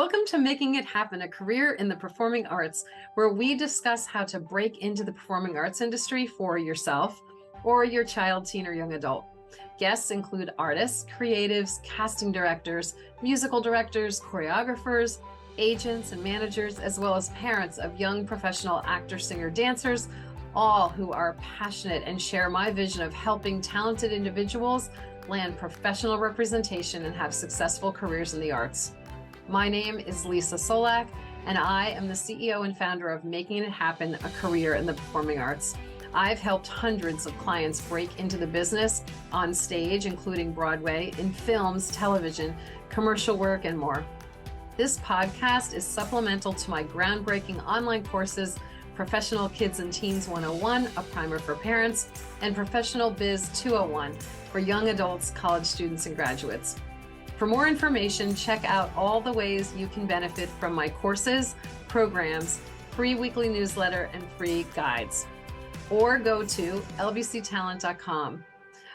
Welcome to Making It Happen, a career in the performing arts, where we discuss how to break into the performing arts industry for yourself or your child, teen, or young adult. Guests include artists, creatives, casting directors, musical directors, choreographers, agents, and managers, as well as parents of young professional actors, singer, dancers, all who are passionate and share my vision of helping talented individuals land professional representation and have successful careers in the arts. My name is Leesa Csolak, and I am the CEO and founder of Making It Happen, a career in the performing arts. I've helped hundreds of clients break into the business on stage, including Broadway, in films, television, commercial work, and more. This podcast is supplemental to my groundbreaking online courses, Professional Kids and Teens 101, a primer for parents, and Professional Biz 201 for young adults, college students, and graduates. For more information, check out all the ways you can benefit from my courses, programs, free weekly newsletter, and free guides. Or go to lbctalent.com.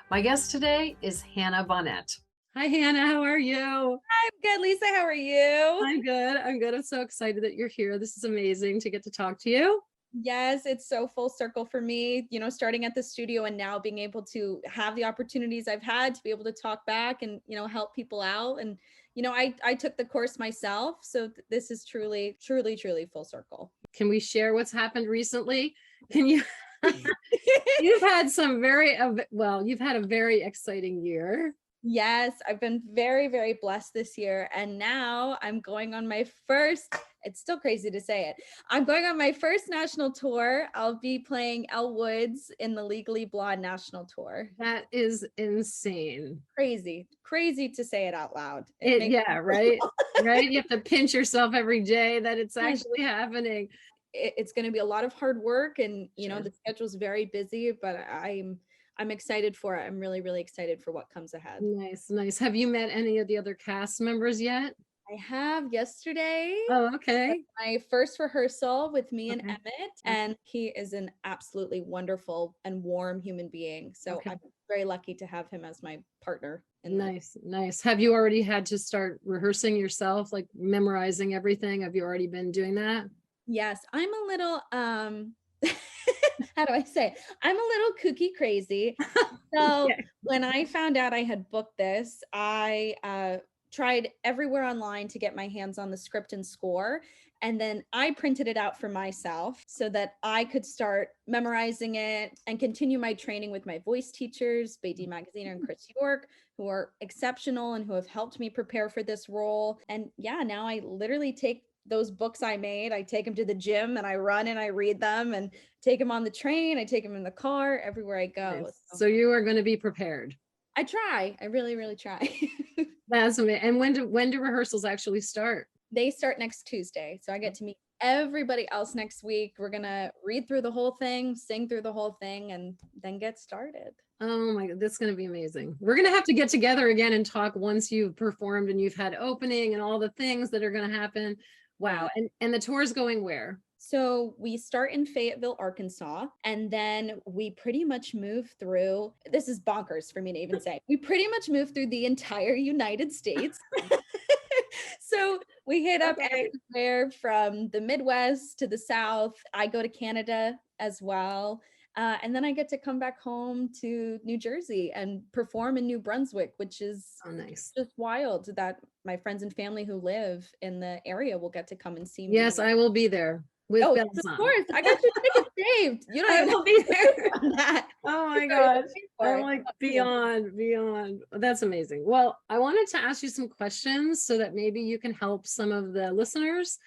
My guest today is Hannah Bonnett. Hi, Hannah. How are you? I'm good, Leesa. How are you? I'm good. I'm so excited that you're here. This is amazing to get to talk to you. Yes, it's so full circle for me, starting at the studio and now being able to have the opportunities I've had to be able to talk back and, help people out. And, I took the course myself. So this is truly, truly, truly full circle. Can we share what's happened recently? Can you? You've had you've had a very exciting year. Yes, I've been very, very blessed this year. And now I'm going on my first, it's still crazy to say it. I'm going on my first national tour. I'll be playing Elle Woods in the Legally Blonde national tour. That is insane. Crazy to say it out loud. Right? Right? You have to pinch yourself every day that it's actually happening. It's going to be a lot of hard work and, sure. The schedule's very busy, but I'm excited for it. I'm really, really excited for what comes ahead. Nice. Have you met any of the other cast members yet? I have yesterday. Oh, okay. My first rehearsal with me and Emmett, and he is an absolutely wonderful and warm human being. So I'm very lucky to have him as my partner. Nice. Have you already had to start rehearsing yourself, like memorizing everything? Have you already been doing that? Yes, I'm a little, how do I say? I'm a little kooky crazy. So when I found out I had booked this, I tried everywhere online to get my hands on the script and score. And then I printed it out for myself so that I could start memorizing it and continue my training with my voice teachers, Beatty Magaziner and Chris York, who are exceptional and who have helped me prepare for this role. And now I literally take those books I made, I take them to the gym and I run and I read them and take them on the train. I take them in the car, everywhere I go. Nice. So you are going to be prepared. I try. I really, really try. That's amazing. And when do rehearsals actually start? They start next Tuesday. So I get to meet everybody else next week. We're going to read through the whole thing, sing through the whole thing, and then get started. Oh my God, that's going to be amazing. We're going to have to get together again and talk once you've performed and you've had opening and all the things that are going to happen. Wow. And the tour is going where? So we start in Fayetteville, Arkansas, and then we pretty much move through, this is bonkers for me to even say, we pretty much move through the entire United States. So we hit up everywhere from the Midwest to the South. I go to Canada as well. And then I get to come back home to New Jersey and perform in New Brunswick, which is nice. Just wild that my friends and family who live in the area will get to come and see me. Yes, I will be there. Of course. I got your ticket saved. You don't even be there on that. Oh my gosh. I'm like beyond. That's amazing. Well, I wanted to ask you some questions so that maybe you can help some of the listeners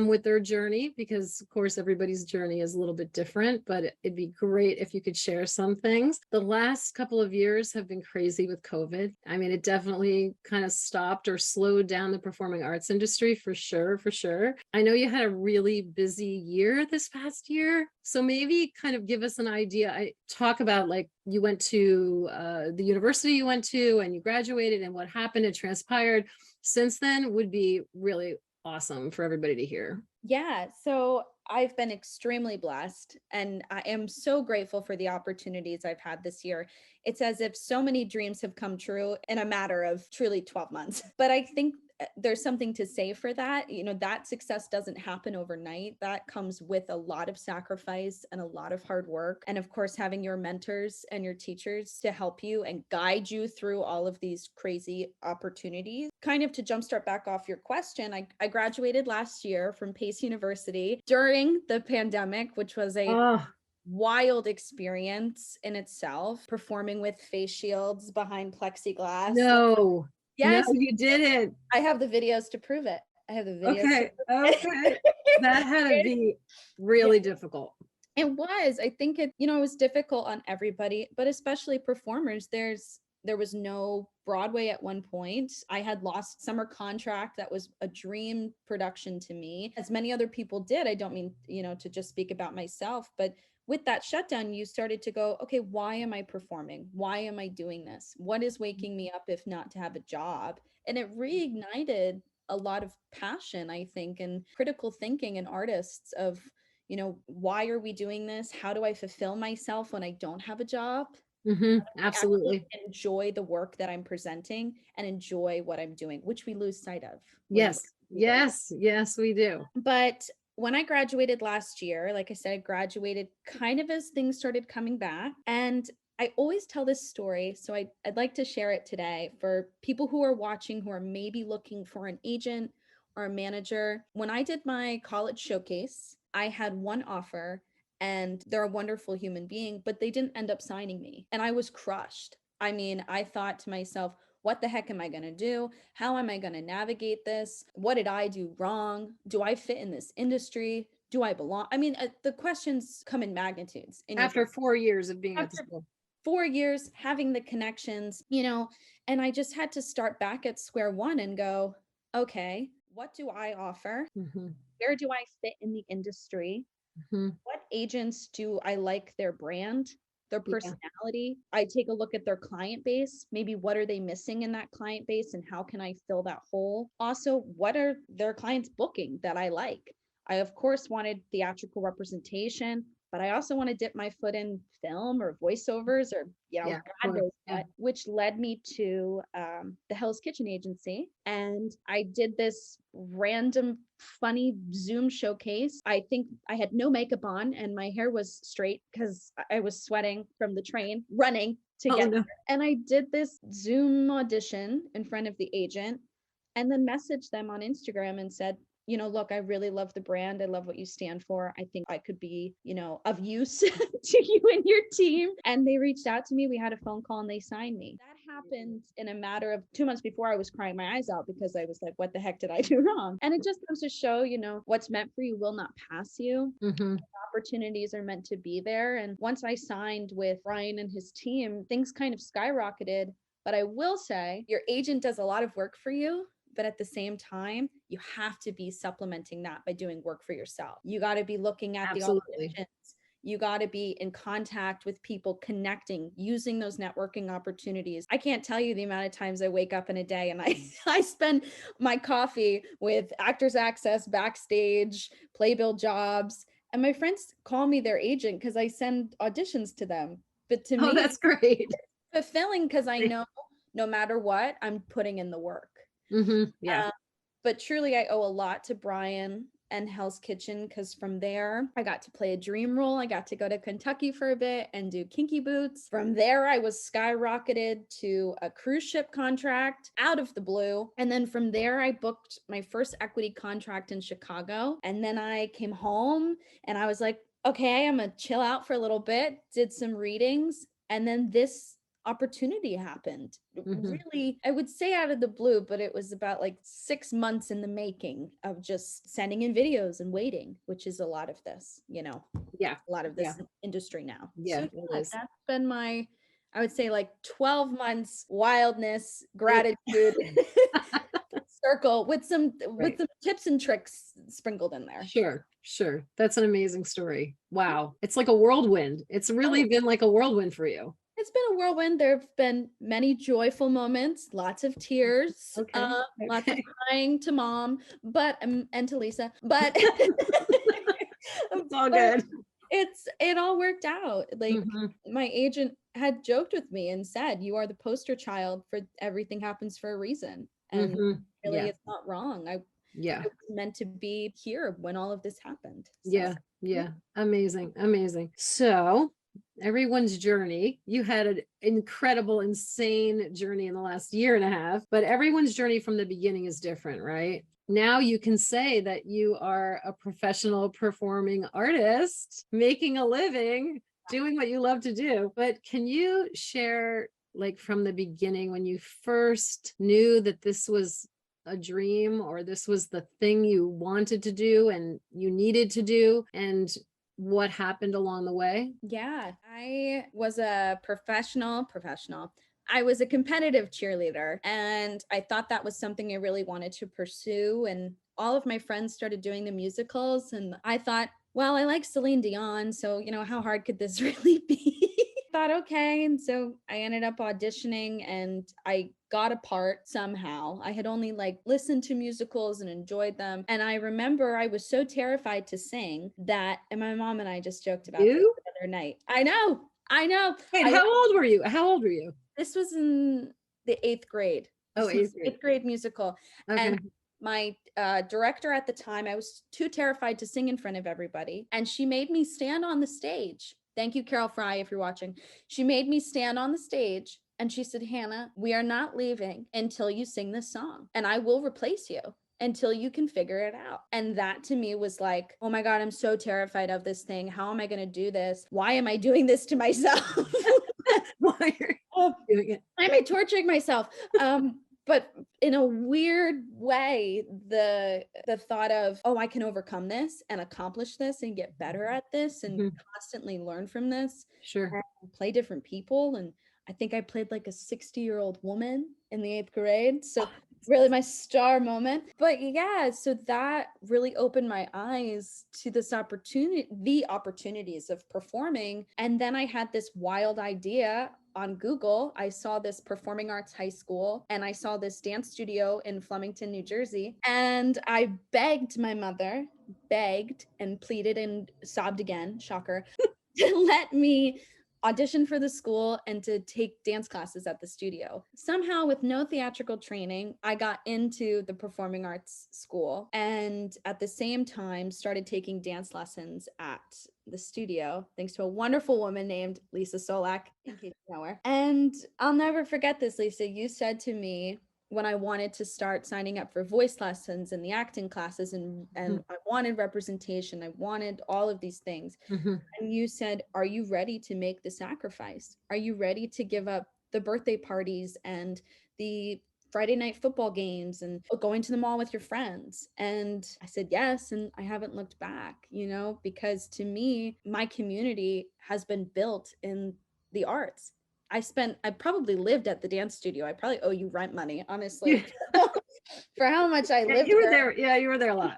with their journey, because of course everybody's journey is a little bit different, but it'd be great if you could share some things. The last couple of years have been crazy with COVID. I mean, it definitely kind of stopped or slowed down the performing arts industry for sure. I know you had a really busy year this past year. So maybe kind of give us an idea. I talk about like you went to the university you went to and you graduated and what happened and transpired since then would be really awesome for everybody to hear. Yeah. So I've been extremely blessed and I am so grateful for the opportunities I've had this year. It's as if so many dreams have come true in a matter of truly 12 months. But I think there's something to say for that. You know, that success doesn't happen overnight. That comes with a lot of sacrifice and a lot of hard work. And of course, having your mentors and your teachers to help you and guide you through all of these crazy opportunities. Kind of to jumpstart back off your question, I graduated last year from Pace University during the pandemic, which was a wild experience in itself, performing with face shields behind plexiglass. No. Yes, no, you didn't. I have the videos to prove it. I have the videos. Okay. That had to be really difficult. It was. I think it, you know, it was difficult on everybody, but especially performers. There was no Broadway at one point. I had lost summer contract. That was a dream production to me, as many other people did. I don't mean, you know, to just speak about myself, but with that shutdown, you started to go, okay, why am I performing? Why am I doing this? What is waking me up if not to have a job? And it reignited a lot of passion, I think, and critical thinking in artists of, you know, why are we doing this? How do I fulfill myself when I don't have a job? Absolutely. Enjoy the work that I'm presenting and enjoy what I'm doing, which we lose sight of. Yes, we do. But when I graduated last year, like I said, I graduated kind of as things started coming back. And I always tell this story, so I'd like to share it today for people who are watching, who are maybe looking for an agent or a manager. When I did my college showcase, I had one offer, and they're a wonderful human being, but they didn't end up signing me. And I was crushed. I mean, I thought to myself, what the heck am I going to do? How am I going to navigate this? What did I do wrong? Do I fit in this industry? Do I belong? I mean, the questions come in magnitudes. After 4 years of being at the school. 4 years, having the connections, you know, and I just had to start back at square one and go, okay, what do I offer? Where do I fit in the industry? What agents do I like their brand, their personality? I take a look at their client base. Maybe what are they missing in that client base and how can I fill that hole? Also, what are their clients booking that I like? I, of course, wanted theatrical representation, but I also want to dip my foot in film or voiceovers or, you know, God knows what, which led me to the Hell's Kitchen agency. And I did this random funny Zoom showcase. I think I had no makeup on and my hair was straight because I was sweating from the train running to get there. And I did this Zoom audition in front of the agent and then messaged them on Instagram and said, you know, look, I really love the brand. I love what you stand for. I think I could be, you know, of use to you and your team. And they reached out to me. We had a phone call and they signed me. That happened in a matter of 2 months before. I was crying my eyes out because I was like, what the heck did I do wrong? And it just goes to show, you know, what's meant for you will not pass you. Opportunities are meant to be there. And once I signed with Brian and his team, things kind of skyrocketed. But I will say your agent does a lot of work for you. But at the same time, you have to be supplementing that by doing work for yourself. You got to be looking at the auditions. You got to be in contact with people, connecting, using those networking opportunities. I can't tell you the amount of times I wake up in a day and I spend my coffee with Actors Access, Backstage, Playbill Jobs. And my friends call me their agent because I send auditions to them. But to me, that's great. It's fulfilling because I know no matter what, I'm putting in the work. But truly, I owe a lot to Brian and Hell's Kitchen because from there, I got to play a dream role. I got to go to Kentucky for a bit and do Kinky Boots. From there, I was skyrocketed to a cruise ship contract out of the blue. And then from there, I booked my first equity contract in Chicago. And then I came home and I was like, okay, I'm going to chill out for a little bit, did some readings. And then this opportunity happened. Really, I would say out of the blue, but it was about like 6 months in the making of just sending in videos and waiting, which is a lot of this, you know, a lot of this industry now. So that's been my, I would say like 12 months wildness, gratitude circle with some tips and tricks sprinkled in there. Sure. That's an amazing story. Wow. It's like a whirlwind. It's really been like a whirlwind for you. It's been a whirlwind. There have been many joyful moments, lots of tears, lots of crying to mom, but and to Leesa, but it's all good. It all worked out. Like my agent had joked with me and said, "You are the poster child for Everything Happens for a Reason." And really, Yeah. it's not wrong. I Yeah. was meant to be here when all of this happened. So, Yeah. Yeah. Amazing. Amazing. So everyone's journey, you had an incredible, insane journey in the last year and a half, but everyone's journey from the beginning is different, right? Now you can say that you are a professional performing artist, making a living, doing what you love to do. But can you share, like, from the beginning, when you first knew that this was a dream, or this was the thing you wanted to do and you needed to do, and what happened along the way? yeah, I was a professional. I was a competitive cheerleader, and I thought that was something I really wanted to pursue. And all of my friends started doing the musicals, and I thought, well, I like Celine Dion, so how hard could this really be? Thought, okay. And so I ended up auditioning, and I got a part somehow. I had only like listened to musicals and enjoyed them. And I remember I was so terrified to sing that, and my mom and I just joked about this You? the other night. I know. Wait, how old were you? How old were you? This was in the 8th grade. Oh, This was eighth grade. 8th grade musical. Okay. And my director at the time, I was too terrified to sing in front of everybody. And she made me stand on the stage. Thank you, Carol Fry, if you're watching. She made me stand on the stage, and she said, Hannah, we are not leaving until you sing this song, and I will replace you until you can figure it out. And that to me was like, oh my God, I'm so terrified of this thing. How am I going to do this? Why am I doing this to myself? Why are you doing it? Why am I torturing myself? But in a weird way, the thought of, oh, I can overcome this and accomplish this and get better at this and constantly learn from this. Sure. And play different people. And I think I played like a 60-year-old woman in the 8th grade. So really my star moment. But yeah, so that really opened my eyes to this opportunity, the opportunities of performing. And then I had this wild idea on Google. I saw this performing arts high school, and I saw this dance studio in Flemington, New Jersey. And I begged my mother, begged and pleaded and sobbed again, shocker, to let me audition for the school and to take dance classes at the studio. Somehow, with no theatrical training, I got into the performing arts school, and at the same time started taking dance lessons at the studio, thanks to a wonderful woman named Leesa Csolak, in case you know her. And I'll never forget this, Leesa. You said to me, when I wanted to start signing up for voice lessons and the acting classes, and I wanted representation, I wanted all of these things. And you said, are you ready to make the sacrifice? Are you ready to give up the birthday parties and the Friday night football games and going to the mall with your friends? And I said yes, and I haven't looked back, because to me, my community has been built in the arts. I probably lived at the dance studio. I probably owe you rent money, honestly, for how much I lived You were there. there. Yeah, you were there a lot.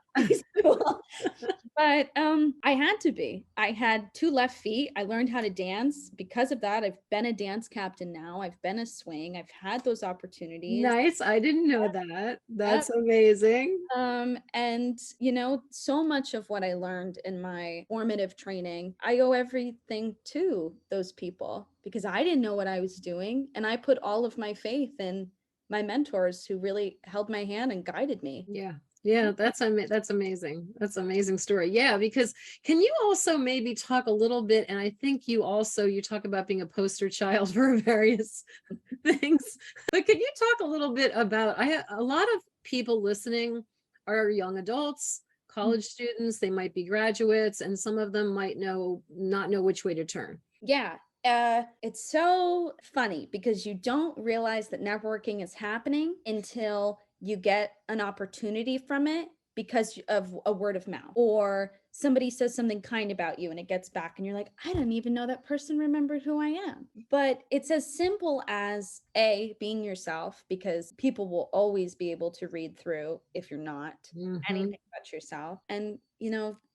But I had to be. I had 2 left feet. I learned how to dance. Because of that, I've been a dance captain now. I've been a swing. I've had those opportunities. Nice. I didn't know that. That's amazing. And so much of what I learned in my formative training, I owe everything to those people, because I didn't know what I was doing, and I put all of my faith in my mentors who really held my hand and guided me. Yeah. Yeah, that's amazing. That's an amazing story. Yeah, because can you also maybe talk a little bit, and I think you talk about being a poster child for various things, but can you talk a little bit about, a lot of people listening are young adults, college students, they might be graduates, and some of them might not know which way to turn. Yeah. It's so funny because you don't realize that networking is happening until you get an opportunity from it because of a word of mouth, or somebody says something kind about you and it gets back and you're like, I didn't even know that person remembered who I am. But it's as simple as being yourself, because people will always be able to read through if you're not anything but yourself, and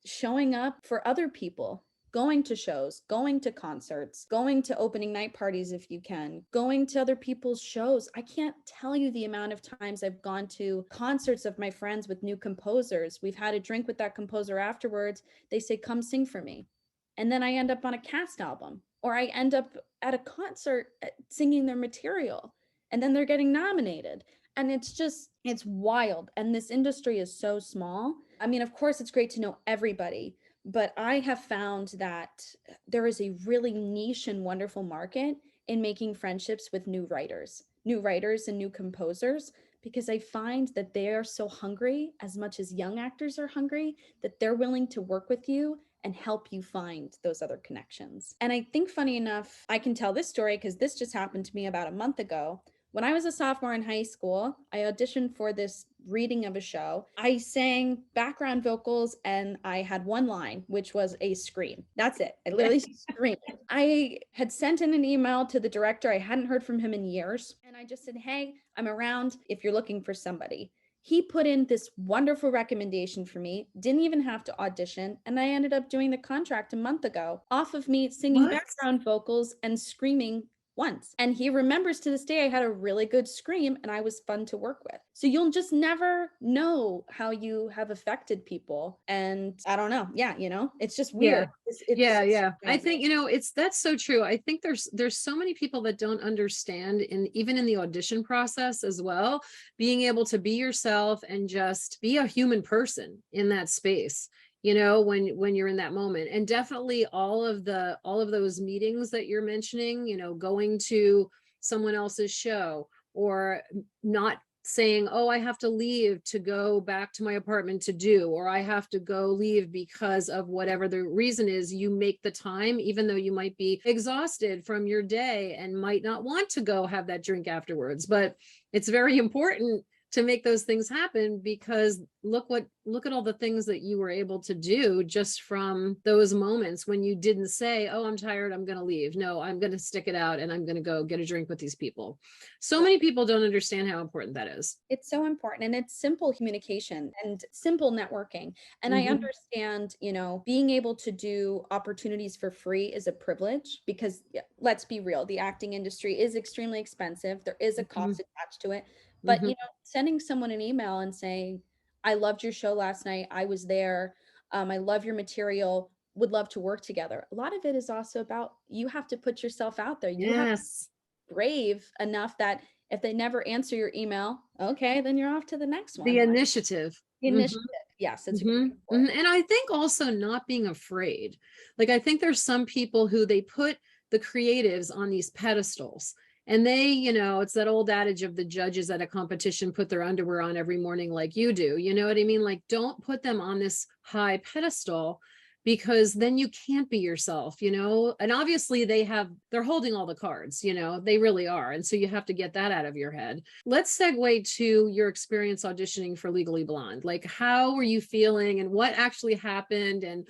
showing up for other people, going to shows, going to concerts, going to opening night parties if you can, going to other people's shows. I can't tell you the amount of times I've gone to concerts of my friends with new composers. We've had a drink with that composer afterwards. They say, come sing for me. And then I end up on a cast album, or I end up at a concert singing their material, and then they're getting nominated. And it's wild. And this industry is so small. I mean, of course, it's great to know everybody, but I have found that there is a really niche and wonderful market in making friendships with new writers and new composers, because I find that they are so hungry, as much as young actors are hungry, that they're willing to work with you and help you find those other connections. And I think, funny enough, I can tell this story because this just happened to me about a month ago. When I was a sophomore in high school, I auditioned for this reading of a show. I sang background vocals and I had one line, which was a scream. That's it. I literally screamed. I had sent in an email to the director. I hadn't heard from him in years. And I just said, hey, I'm around if you're looking for somebody. He put in this wonderful recommendation for me, didn't even have to audition. And I ended up doing the contract a month ago off of me singing background vocals and screaming once. And he remembers to this day I had a really good scream and I was fun to work with. So you'll just never know how you have affected people. And I don't know. Yeah, it's just weird. Yeah. I think, that's so true. I think there's so many people that don't understand, even in the audition process as well, being able to be yourself and just be a human person in that space. When you're in that moment. And definitely all of those meetings that you're mentioning, going to someone else's show, or not saying, oh, I have to leave to go back to my apartment to do, or I have to go leave because of whatever the reason is. You make the time, even though you might be exhausted from your day and might not want to go have that drink afterwards. But it's very important to make those things happen, because look at all the things that you were able to do just from those moments when you didn't say, oh, I'm tired, I'm going to leave. No, I'm going to stick it out and I'm going to go get a drink with these people. So many people don't understand how important that is. It's so important, and it's simple communication and simple networking. And I understand, being able to do opportunities for free is a privilege, because let's be real, the acting industry is extremely expensive. There is a cost attached to it. But, sending someone an email and saying, I loved your show last night, I was there, I love your material, would love to work together. A lot of it is also about, you have to put yourself out there. You have to be brave enough that if they never answer your email, okay, then you're off to the next one. The initiative. Yes, it's really important. And I think also not being afraid. Like, I think there's some people who they put the creatives on these pedestals. And they, it's that old adage of the judges at a competition put their underwear on every morning like you do. You know what I mean? Like, don't put them on this high pedestal, because then you can't be yourself, and obviously they're holding all the cards, they really are. And so you have to get that out of your head. Let's segue to your experience auditioning for Legally Blonde. Like, how were you feeling and what actually happened? And,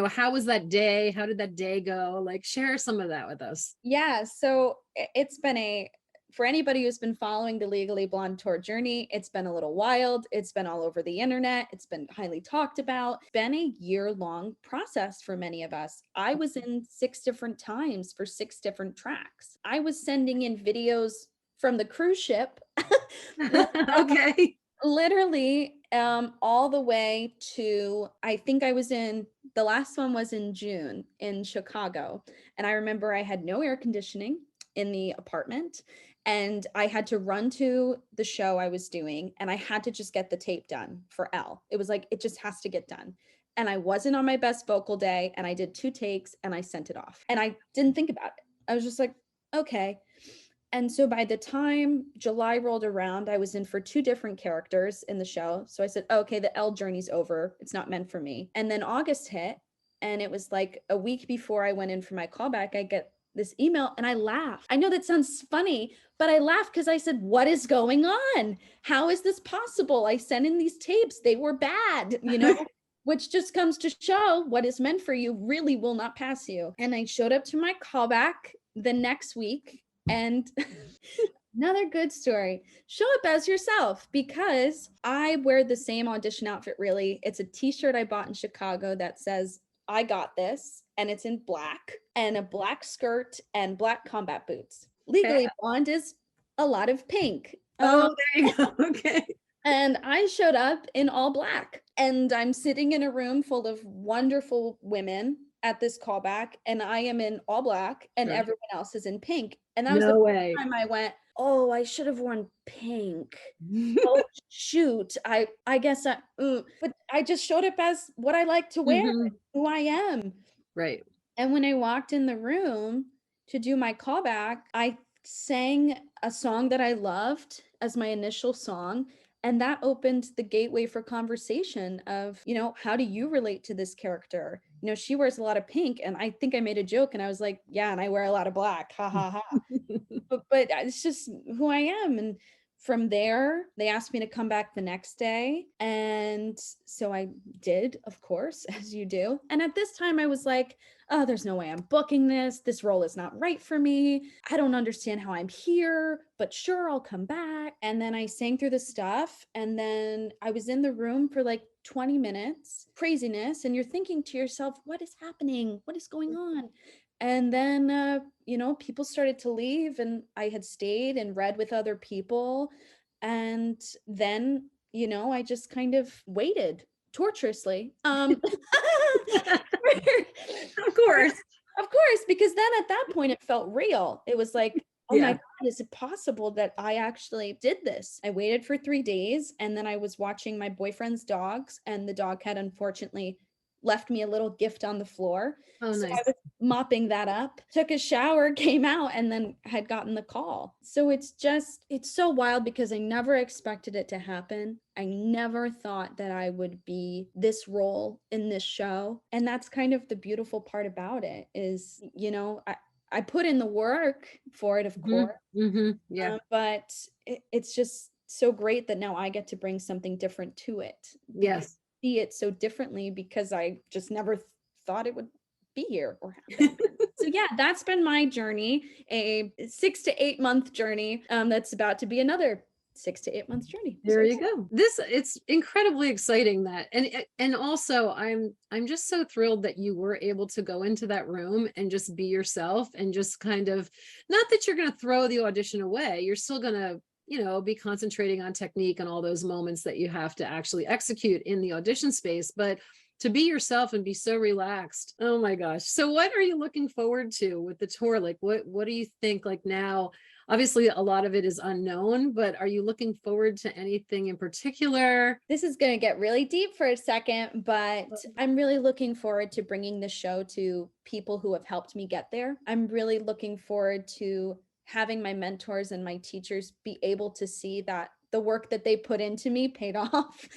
how was that day? How did that day go? Like, share some of that with us. Yeah. So it's been for anybody who's been following the Legally Blonde tour journey, it's been a little wild. It's been all over the internet. It's been highly talked about. It's been a year-long process for many of us. I was in 6 different times for 6 different tracks. I was sending in videos from the cruise ship. Okay. Literally, all the way to, I think the last one was in June in Chicago. And I remember I had no air conditioning in the apartment, and I had to run to the show I was doing, and I had to just get the tape done for Elle. It was like, it just has to get done. And I wasn't on my best vocal day, and I did 2 takes and I sent it off. And I didn't think about it. I was just like, okay. And so by the time July rolled around, I was in for 2 different characters in the show. So I said, okay, the Elle journey's over. It's not meant for me. And then August hit, and it was like a week before I went in for my callback, I get this email and I laughed. I know that sounds funny, but I laughed because I said, what is going on? How is this possible? I sent in these tapes. They were bad, which just comes to show what is meant for you really will not pass you. And I showed up to my callback the next week, and another good story. Show up as yourself, because I wear the same audition outfit, really. It's a t-shirt I bought in Chicago that says, I got this, and it's in black, and a black skirt and black combat boots. Legally Blonde is a lot of pink. Oh, there you go. Okay. And I showed up in all black, and I'm sitting in a room full of wonderful women at this callback, and I am in all black and everyone else is in pink. And that was the first time I went, oh, I should have worn pink. Oh shoot, I guess but I just showed up as what I like to wear, Mhm. who I am. Right. And when I walked in the room to do my callback, I sang a song that I loved as my initial song. And that opened the gateway for conversation of, how do you relate to this character? She wears a lot of pink. And I think I made a joke and I was like, yeah, and I wear a lot of black. Ha ha ha. But it's just who I am. And from there, they asked me to come back the next day. And so I did, of course, as you do. And at this time, I was like, oh, there's no way I'm booking this. This role is not right for me. I don't understand how I'm here, but sure, I'll come back. And then I sang through the stuff. And then I was in the room for like 20 minutes, craziness. And you're thinking to yourself, what is happening? What is going on? And then, people started to leave, and I had stayed and read with other people. And then, I just kind of waited torturously. Of course. Of course, because then at that point it felt real. It was like, oh my Yeah. God, is it possible that I actually did this? I waited for 3 days, and then I was watching my boyfriend's dogs, and the dog had unfortunately left me a little gift on the floor. Oh, So nice. I was mopping that up, took a shower, came out, and then had gotten the call. So it's so wild because I never expected it to happen. I never thought that I would be this role in this show. And that's kind of the beautiful part about it is, I put in the work for it, of course, Yeah. but it's just so great that now I get to bring something different to it. Yes. See it so differently because I just never thought it would be here or happen. So yeah, that's been my journey, a 6 to 8 month journey. That's about to be another 6 to 8 months journey. There you go. It's incredibly exciting that, and also I'm just so thrilled that you were able to go into that room and just be yourself and just kind of, not that you're going to throw the audition away. You're still going to, be concentrating on technique and all those moments that you have to actually execute in the audition space, but to be yourself and be so relaxed. Oh my gosh. So what are you looking forward to with the tour? Like what do you think, like now? Obviously, a lot of it is unknown, but are you looking forward to anything in particular? This is going to get really deep for a second, but I'm really looking forward to bringing the show to people who have helped me get there. I'm really looking forward to having my mentors and my teachers be able to see that the work that they put into me paid off.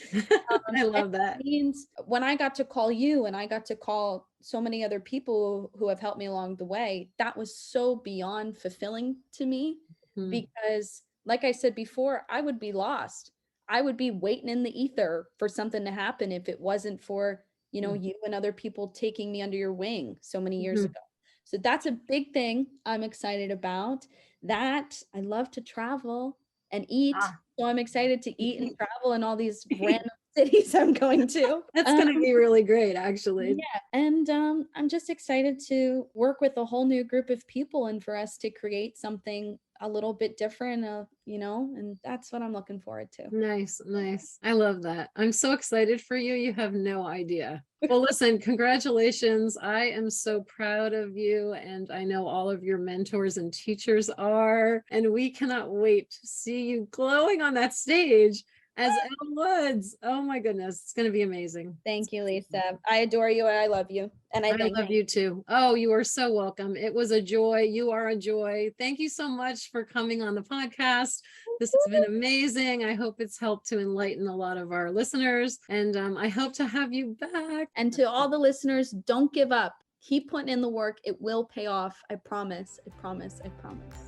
I love that. Means when I got to call you and I got to call so many other people who have helped me along the way, that was so beyond fulfilling to me because, like I said before, I would be lost. I would be waiting in the ether for something to happen if it wasn't for, you and other people taking me under your wing so many years ago. So that's a big thing I'm excited about. That I love to travel and eat. So I'm excited to eat and travel in all these random cities I'm going to. That's going to be really great, actually. Yeah. And I'm just excited to work with a whole new group of people and for us to create something a little bit different, and that's what I'm looking forward to. Nice, nice. I love that. I'm so excited for you. You have no idea. Well, listen, congratulations. I am so proud of you. And I know all of your mentors and teachers are. And we cannot wait to see you glowing on that stage as Elle Woods. Oh my goodness. It's going to be amazing. Thank you, Leesa. I adore you and I love you. And I love you too. Oh, you are so welcome. It was a joy. You are a joy. Thank you so much for coming on the podcast. This has been amazing. I hope it's helped to enlighten a lot of our listeners. And I hope to have you back. And to all the listeners, don't give up. Keep putting in the work. It will pay off. I promise. I promise. I promise.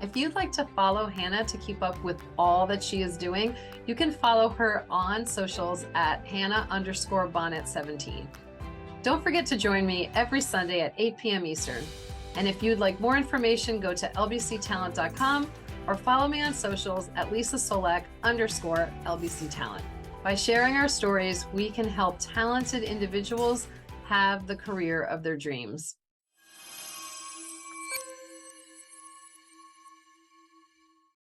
If you'd like to follow Hannah to keep up with all that she is doing, you can follow her on socials at Hannah_Bonnett17. Don't forget to join me every Sunday at 8 p.m. Eastern. And if you'd like more information, go to lbctalent.com or follow me on socials at Leesa Csolak _LBC Talent. By sharing our stories, we can help talented individuals have the career of their dreams.